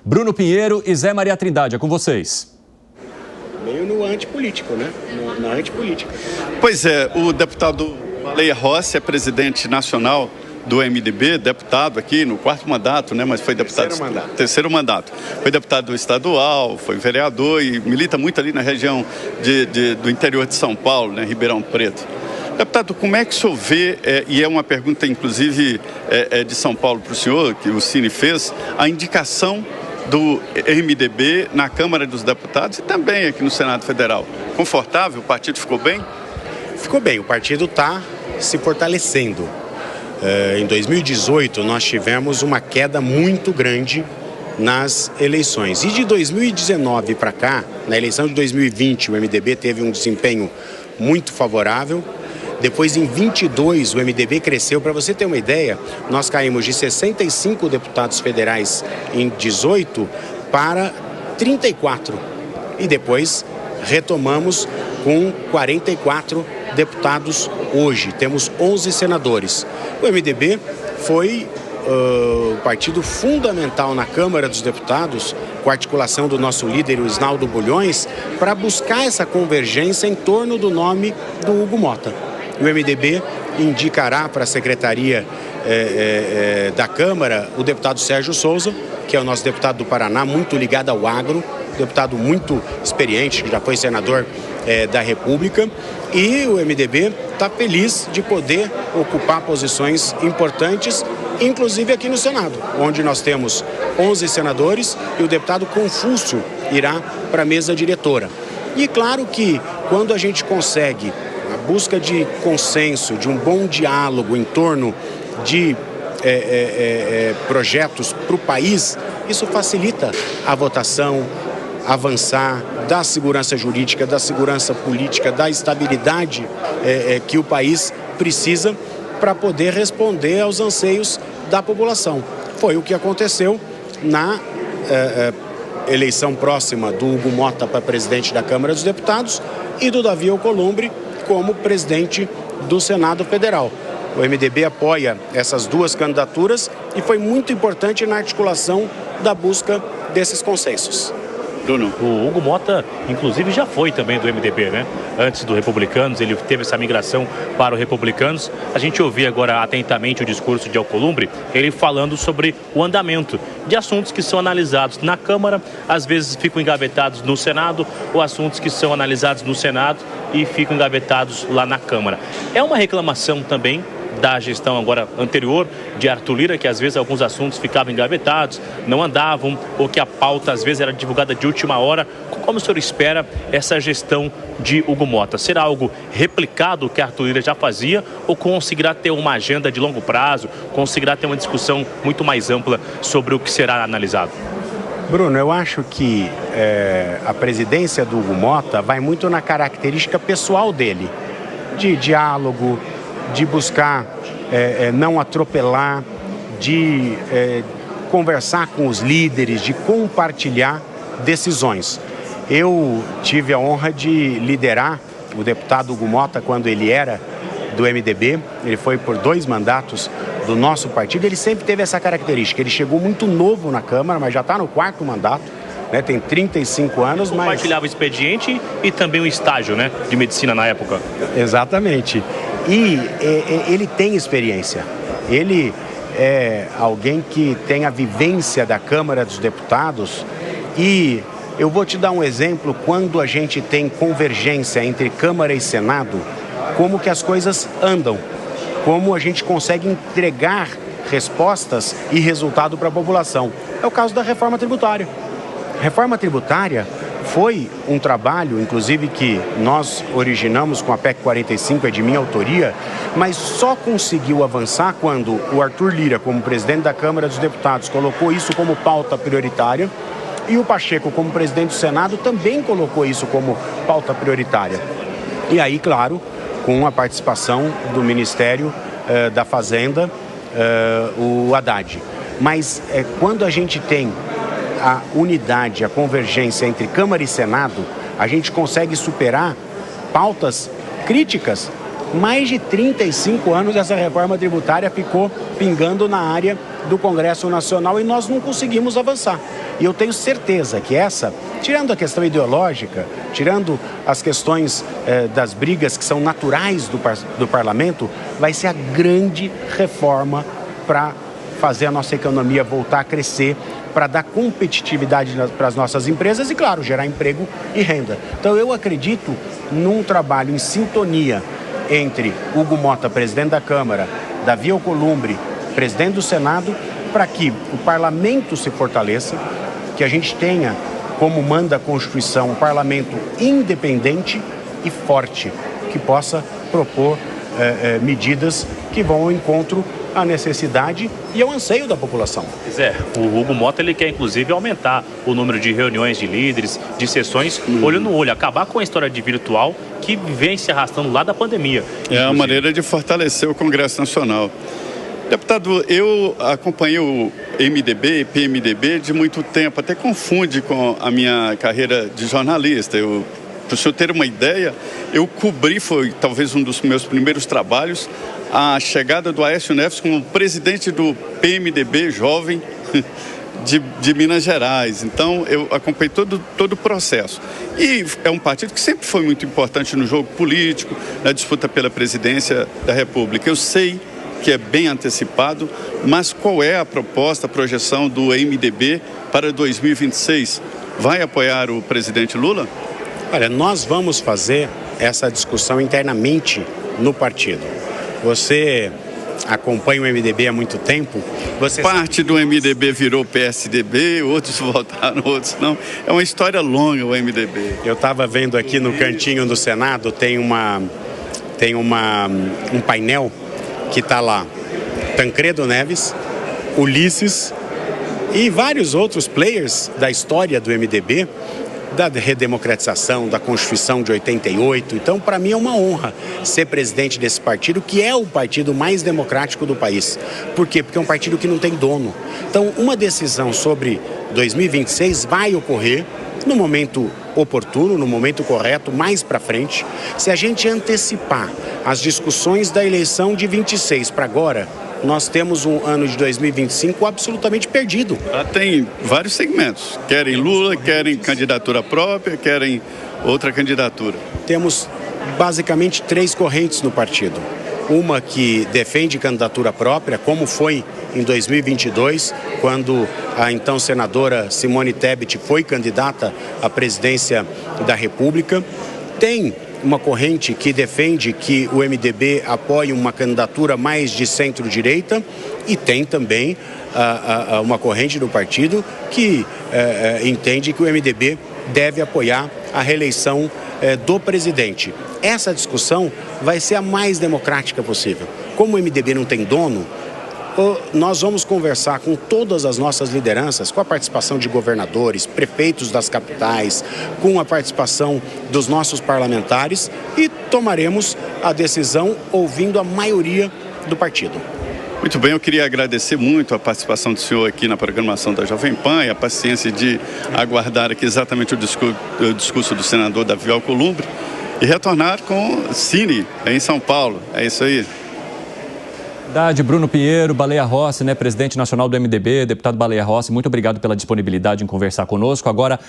Bruno Pinheiro e Zé Maria Trindade, é com vocês. Meio no antipolítico, né? Na antipolítica. Pois é, o deputado Baleia Rossi é presidente nacional do MDB, deputado aqui no 4º mandato, né? Mas foi deputado... Terceiro mandato. Foi deputado estadual, foi vereador e milita muito ali na região do interior de São Paulo, né? Ribeirão Preto. Deputado, como é que o senhor vê, e é uma pergunta inclusive de São Paulo para o senhor, que o Cine fez, a indicação do MDB na Câmara dos Deputados e também aqui no Senado Federal? Confortável? O partido ficou bem? Ficou bem, o partido está se fortalecendo. Em 2018, nós tivemos uma queda muito grande nas eleições. E de 2019 para cá, na eleição de 2020, o MDB teve um desempenho muito favorável. Depois, em 22, o MDB cresceu. Para você ter uma ideia, nós caímos de 65 deputados federais em 18 para 34. E depois retomamos com 44 deputados hoje. Temos 11 senadores. O MDB foi o partido fundamental na Câmara dos Deputados, com a articulação do nosso líder, o Isnaldo Bulhões, para buscar essa convergência em torno do nome do Hugo Motta. O MDB indicará para a Secretaria da Câmara o deputado Sérgio Souza, que é o nosso deputado do Paraná, muito ligado ao agro, deputado muito experiente, que já foi senador da República. E o MDB está feliz de poder ocupar posições importantes, inclusive aqui no Senado, onde nós temos 11 senadores e o deputado Confúcio irá para a mesa diretora. E claro que quando a gente consegue a busca de consenso, de um bom diálogo em torno de projetos para o país, isso facilita a votação, avançar, da segurança jurídica, da segurança política, da estabilidade que o país precisa para poder responder aos anseios da população. Foi o que aconteceu na eleição próxima do Hugo Motta para presidente da Câmara dos Deputados e do Davi Alcolumbre como presidente do Senado Federal. O MDB apoia essas duas candidaturas e foi muito importante na articulação da busca desses consensos. Bruno. O Hugo Motta, inclusive, já foi também do MDB, né? Antes do Republicanos, ele teve essa migração para o Republicanos. A gente ouvia agora atentamente o discurso de Alcolumbre, ele falando sobre o andamento de assuntos que são analisados na Câmara, às vezes ficam engavetados no Senado, ou assuntos que são analisados no Senado e ficam engavetados lá na Câmara. É uma reclamação também da gestão agora anterior de Arthur Lira, que às vezes alguns assuntos ficavam engavetados, não andavam, ou que a pauta às vezes era divulgada de última hora. Como o senhor espera essa gestão de Hugo Motta? Será algo replicado o que Arthur Lira já fazia, ou conseguirá ter uma agenda de longo prazo, conseguirá ter uma discussão muito mais ampla sobre o que será analisado? Bruno, eu acho que a presidência do Hugo Motta vai muito na característica pessoal dele, de diálogo, de buscar não atropelar, de conversar com os líderes, de compartilhar decisões. Eu tive a honra de liderar o deputado Hugo Motta quando ele era do MDB, ele foi por 2 mandatos do nosso partido, ele sempre teve essa característica, ele chegou muito novo na Câmara, mas já está no 4º mandato, né, tem 35 anos, mas... Compartilhava o expediente e também o estágio, né, de medicina na época. Exatamente. E ele tem experiência, ele é alguém que tem a vivência da Câmara dos Deputados e eu vou te dar um exemplo, quando a gente tem convergência entre Câmara e Senado, como que as coisas andam, como a gente consegue entregar respostas e resultado para a população. É o caso da reforma tributária. Reforma tributária foi um trabalho, inclusive, que nós originamos com a PEC 45, é de minha autoria, mas só conseguiu avançar quando o Arthur Lira, como presidente da Câmara dos Deputados, colocou isso como pauta prioritária e o Pacheco, como presidente do Senado, também colocou isso como pauta prioritária. E aí, claro, com a participação do Ministério da Fazenda, o Haddad. Mas quando a gente tem a unidade, a convergência entre Câmara e Senado, a gente consegue superar pautas críticas. Mais de 35 anos essa reforma tributária ficou pingando na área do Congresso Nacional e nós não conseguimos avançar. E eu tenho certeza que essa, tirando a questão ideológica, tirando as questões das brigas que são naturais do parlamento, vai ser a grande reforma para fazer a nossa economia voltar a crescer, para dar competitividade para as nossas empresas e, claro, gerar emprego e renda. Então, eu acredito num trabalho em sintonia entre Hugo Motta, presidente da Câmara, Davi Alcolumbre, presidente do Senado, para que o parlamento se fortaleça, que a gente tenha, como manda a Constituição, um parlamento independente e forte, que possa propor medidas que vão ao encontro à necessidade e ao anseio da população. O Hugo Motta ele quer inclusive aumentar o número de reuniões de líderes, de sessões olho no olho, acabar com a história de virtual que vem se arrastando lá da pandemia. É a maneira de fortalecer o Congresso Nacional. Deputado, eu acompanhei o MDB e PMDB de muito tempo, até confunde com a minha carreira de jornalista. Para o senhor ter uma ideia, eu cobri, foi talvez um dos meus primeiros trabalhos, a chegada do Aécio Neves como presidente do PMDB jovem de Minas Gerais. Então, eu acompanhei todo o processo. E é um partido que sempre foi muito importante no jogo político, na disputa pela presidência da República. Eu sei que é bem antecipado, mas qual é a proposta, a projeção do MDB para 2026? Vai apoiar o presidente Lula? Olha, nós vamos fazer essa discussão internamente no partido. Você acompanha o MDB há muito tempo. Parte do MDB virou PSDB, outros votaram, outros não. É uma história longa o MDB. Eu estava vendo aqui no cantinho do Senado, tem um painel que está lá. Tancredo Neves, Ulisses e vários outros players da história do MDB, da redemocratização, da Constituição de 88. Então, para mim é uma honra ser presidente desse partido, que é o partido mais democrático do país. Por quê? Porque é um partido que não tem dono. Então, uma decisão sobre 2026 vai ocorrer no momento oportuno, no momento correto, mais para frente. Se a gente antecipar as discussões da eleição de 26 para agora, nós temos um ano de 2025 absolutamente perdido. Tem vários segmentos. Querem Lula, querem candidatura própria, querem outra candidatura. Temos basicamente 3 correntes no partido. Uma que defende candidatura própria, como foi em 2022, quando a então senadora Simone Tebet foi candidata à presidência da República. Tem uma corrente que defende que o MDB apoie uma candidatura mais de centro-direita e tem também uma corrente do partido que entende que o MDB deve apoiar a reeleição do presidente. Essa discussão vai ser a mais democrática possível. Como o MDB não tem dono, nós vamos conversar com todas as nossas lideranças, com a participação de governadores, prefeitos das capitais, com a participação dos nossos parlamentares e tomaremos a decisão ouvindo a maioria do partido. Muito bem, eu queria agradecer muito a participação do senhor aqui na programação da Jovem Pan e a paciência de aguardar aqui exatamente o discurso do senador Davi Alcolumbre e retornar com Cine em São Paulo. É isso aí. Bruno Pinheiro, Baleia Rossi, presidente nacional do MDB, deputado Baleia Rossi, muito obrigado pela disponibilidade em conversar conosco. Agora,